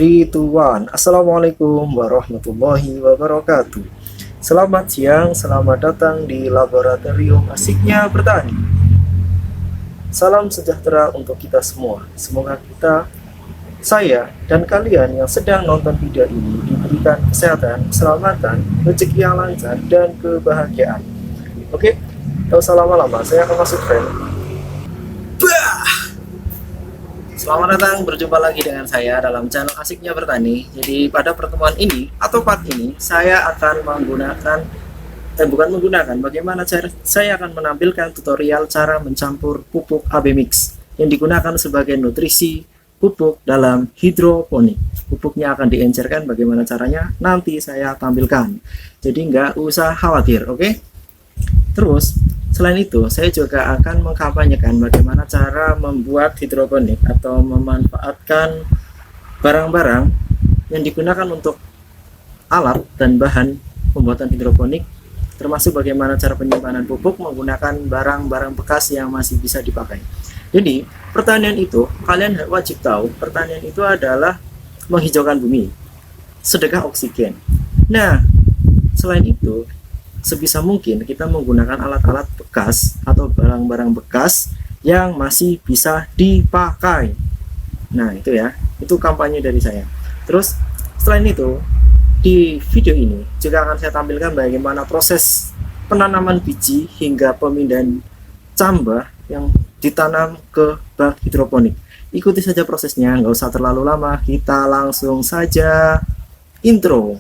3, 2, 1. Assalamualaikum warahmatullahi wabarakatuh. Selamat siang, selamat datang di Laboratorium Asiknya Bertani. Salam sejahtera untuk kita semua. Semoga saya, dan kalian yang sedang nonton video ini diberikan kesehatan, keselamatan, rezeki yang lancar, dan kebahagiaan. Oke, tak usah lama-lama, saya akan masuk frame. Selamat datang, berjumpa lagi dengan saya dalam channel Asiknya Bertani. Jadi pada pertemuan ini atau part ini saya akan bagaimana cara saya akan menampilkan tutorial cara mencampur pupuk AB Mix yang digunakan sebagai nutrisi pupuk dalam hidroponik. Pupuknya akan diencerkan, bagaimana caranya nanti saya tampilkan. Jadi nggak usah khawatir, oke? Terus selain itu, saya juga akan mengkampanyekan bagaimana cara membuat hidroponik atau memanfaatkan barang-barang yang digunakan untuk alat dan bahan pembuatan hidroponik, termasuk bagaimana cara penyimpanan pupuk menggunakan barang-barang bekas yang masih bisa dipakai. Jadi, pertanian itu, kalian wajib tahu, pertanian itu adalah menghijaukan bumi, sedekah oksigen. Nah, selain itu, sebisa mungkin kita menggunakan alat-alat bekas atau barang-barang bekas yang masih bisa dipakai. Nah itu ya, itu kampanye dari saya. Terus selain itu, di video ini juga akan saya tampilkan bagaimana proses penanaman biji hingga pemindahan cambah yang ditanam ke bak hidroponik. Ikuti saja prosesnya, nggak usah terlalu lama, kita langsung saja intro.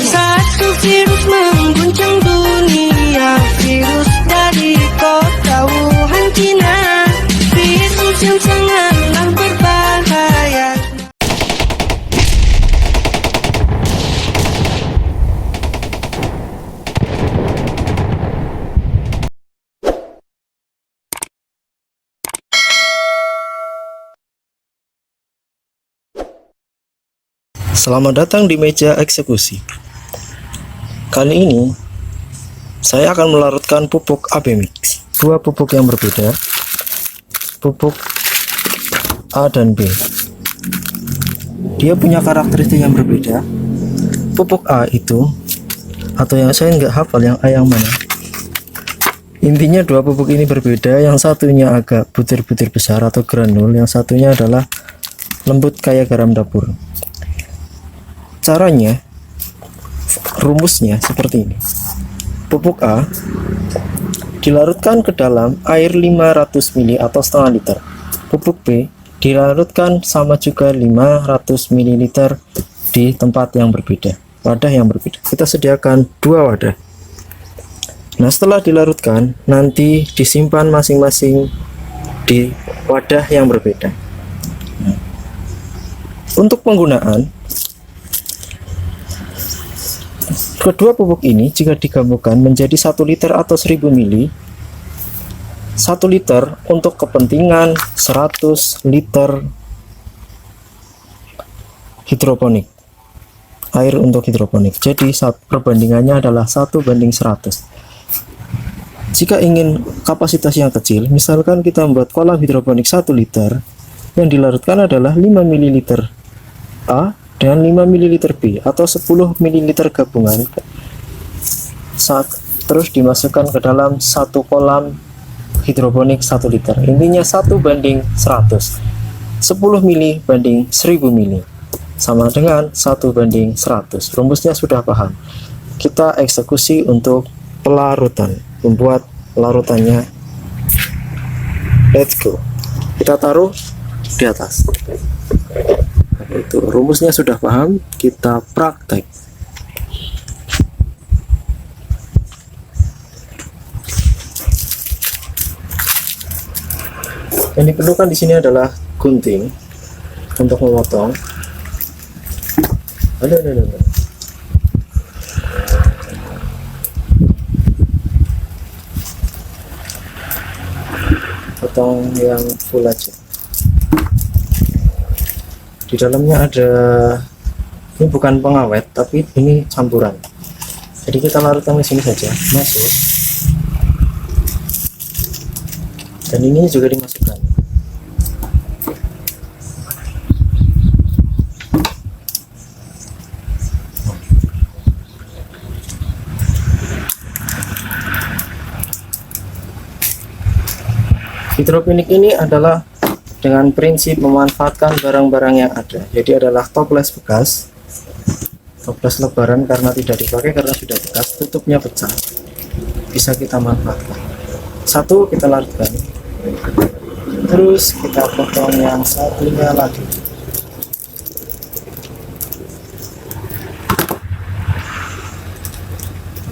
Satu virus mengguncang dunia, virus dari kota Wuhan, Cina. Virus yang sangatlah berbahaya. Selamat datang di meja eksekusi. Kali ini saya akan melarutkan pupuk AB Mix, dua pupuk yang berbeda, pupuk A dan B. Dia punya karakteristik yang berbeda. Pupuk A itu, atau yang saya nggak hafal yang A yang mana. Intinya dua pupuk ini berbeda. Yang satunya agak butir-butir besar atau granul, yang satunya adalah lembut kayak garam dapur. Caranya, rumusnya seperti ini. Pupuk A dilarutkan ke dalam air 500 ml atau setengah liter. Pupuk B dilarutkan sama juga 500 ml di tempat yang berbeda, wadah yang berbeda. Kita sediakan dua wadah. Nah, setelah dilarutkan, nanti disimpan masing-masing di wadah yang berbeda. Untuk penggunaan, kedua pupuk ini jika digabungkan menjadi 1 liter atau 1000 ml. 1 liter untuk kepentingan 100 liter hidroponik. Air untuk hidroponik. Jadi perbandingannya adalah 1:100. Jika ingin kapasitas yang kecil, misalkan kita membuat kolam hidroponik 1 liter, yang dilarutkan adalah 5 ml A dan 5 ml B atau 10 ml gabungan, terus dimasukkan ke dalam satu kolam hidroponik 1 liter. Intinya 1:100. 10 ml banding 1000 ml sama dengan 1:100. Rumusnya sudah paham. Kita eksekusi untuk pelarutan, membuat larutannya. Let's go. Kita taruh di atas. Itu rumusnya sudah paham, kita praktek. Yang diperlukan di sini adalah gunting untuk memotong. Ada. Potong yang full aja. Di dalamnya ada, ini bukan pengawet tapi ini campuran. Jadi kita larutkan di sini saja, masuk. Dan ini juga dimasukkan. Hidroponik ini adalah dengan prinsip memanfaatkan barang-barang yang ada. Jadi adalah toples bekas, toples lebaran karena tidak dipakai karena sudah bekas, tutupnya pecah, bisa kita manfaatkan. Satu kita larutkan, terus kita potong yang satunya lagi.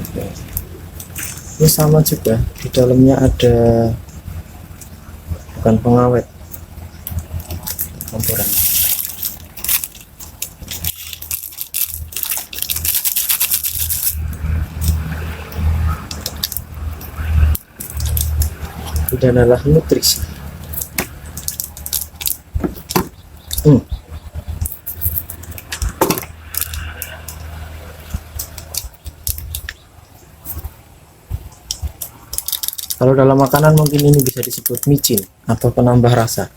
Oke. Ini sama juga, di dalamnya ada bukan pengawet, campuran. Ini adalah nutrisi. Kalau dalam makanan mungkin ini bisa disebut micin atau penambah rasa.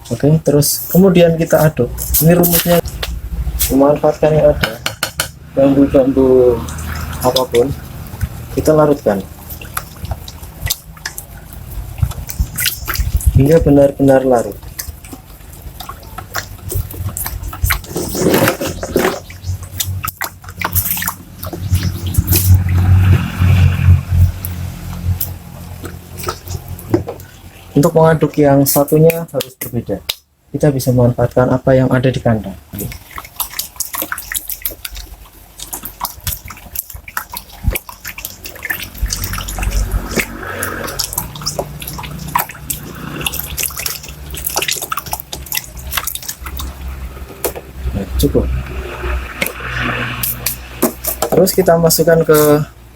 Oke, terus kemudian kita aduk. Ini rumusnya memanfaatkan yang ada, bambu-bambu apapun, kita larutkan hingga benar-benar larut. Untuk mengaduk yang satunya harus berbeda. Kita bisa memanfaatkan apa yang ada di kandang. Nah, cukup. Terus kita masukkan ke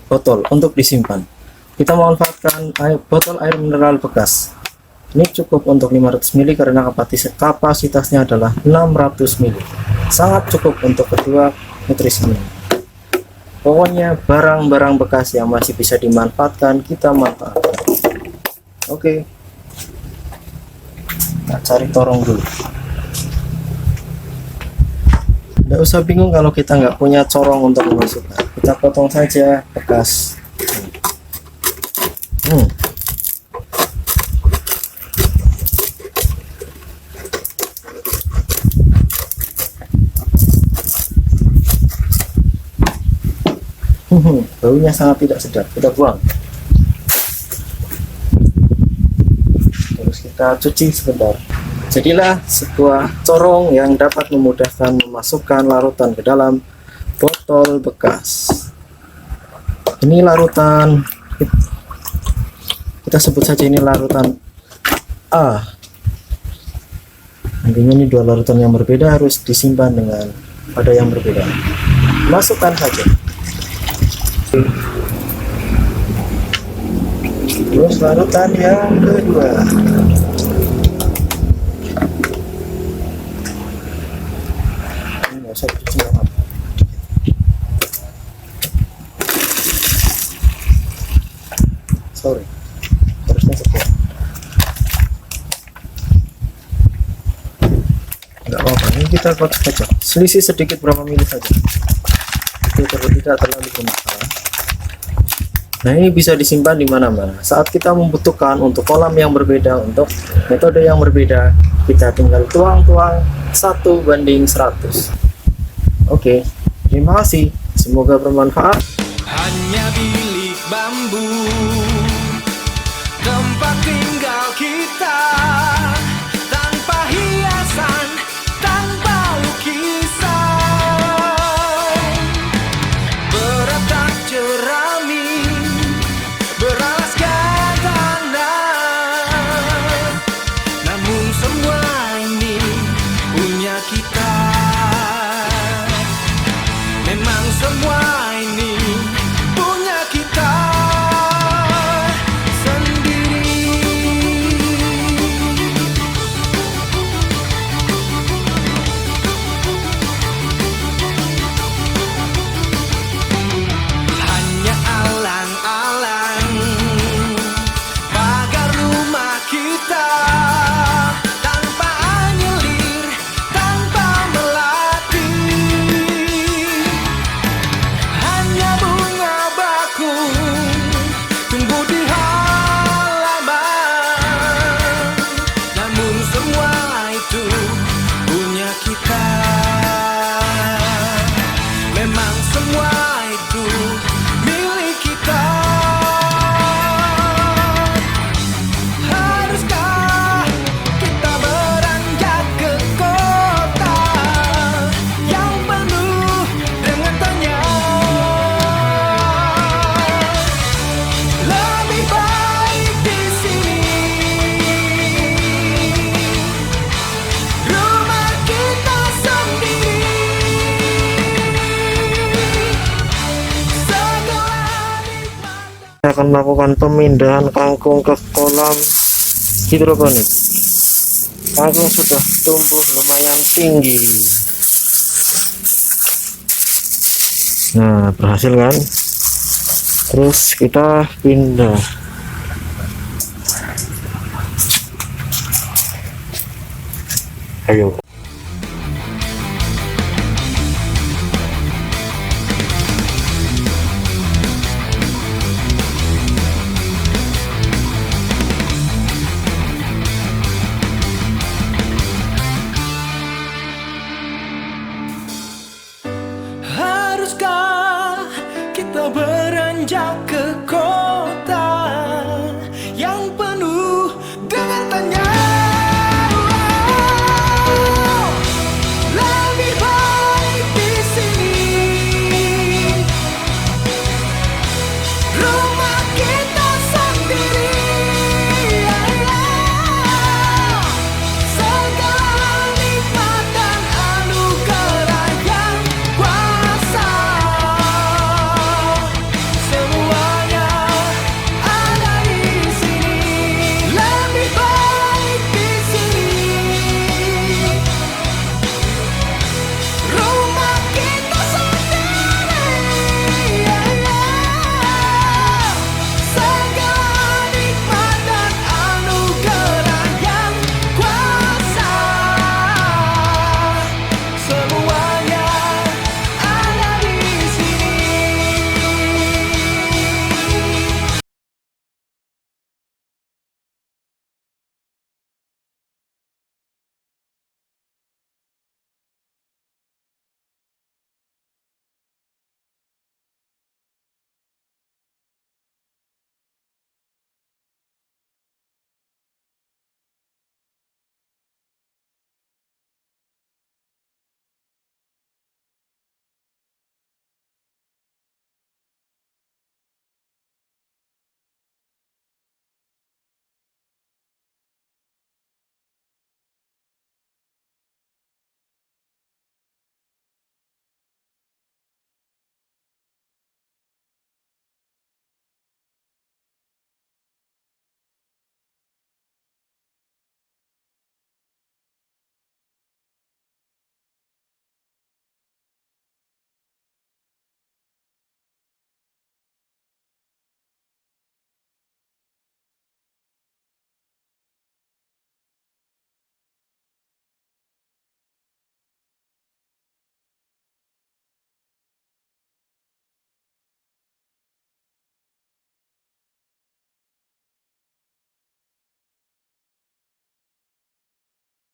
botol untuk disimpan. Kita memanfaatkan botol air mineral bekas. Ini cukup untuk 500 ml karena kapasitasnya adalah 600 ml. Sangat cukup untuk kedua nutrisi ini. Pokoknya barang-barang bekas yang masih bisa dimanfaatkan kita manfaatkan. Oke. Kita cari torong dulu. Tidak usah bingung kalau kita nggak punya corong untuk memasukkan. Kita potong saja bekas. Baunya sangat tidak sedap, kita buang. Terus kita cuci sebentar. Jadilah sebuah corong yang dapat memudahkan memasukkan larutan ke dalam botol bekas. Ini larutan, kita sebut saja ini larutan A. Nantinya ini dua larutan yang berbeda harus disimpan dengan pada yang berbeda. Masukkan saja. Terus larutan yang kedua. Ini nggak usah cuci apa. Sorry, harusnya sekian. Nggak apa-apa, ini kita buat saja. Selisih sedikit berapa mili saja. Itu tidak terlalu bermasalah. Nah, ini bisa disimpan di mana-mana. Saat kita membutuhkan untuk kolam yang berbeda, untuk metode yang berbeda, kita tinggal tuang-tuang 1:100. Oke, terima kasih. Semoga bermanfaat. Hanya bilik bambu, tempat tinggal kita, tanpa hiasan, tanpa lukisan, beratap jerami, beralaskan tanah. Namun semua ini punya kita. Memang semua ini punya kita sendiri. semua itu milik kita. Haruskah kita beranjak ke kota yang penuh dengan tanya? Lebih baik di sini, rumah kita sendiri. Segala nikmat Saya akan melakukan pemindahan kangkung ke kolam hidroponik. Kangkung sudah tumbuh lumayan tinggi. Nah, berhasil kan? Terus kita pindah. Ayo. haruskah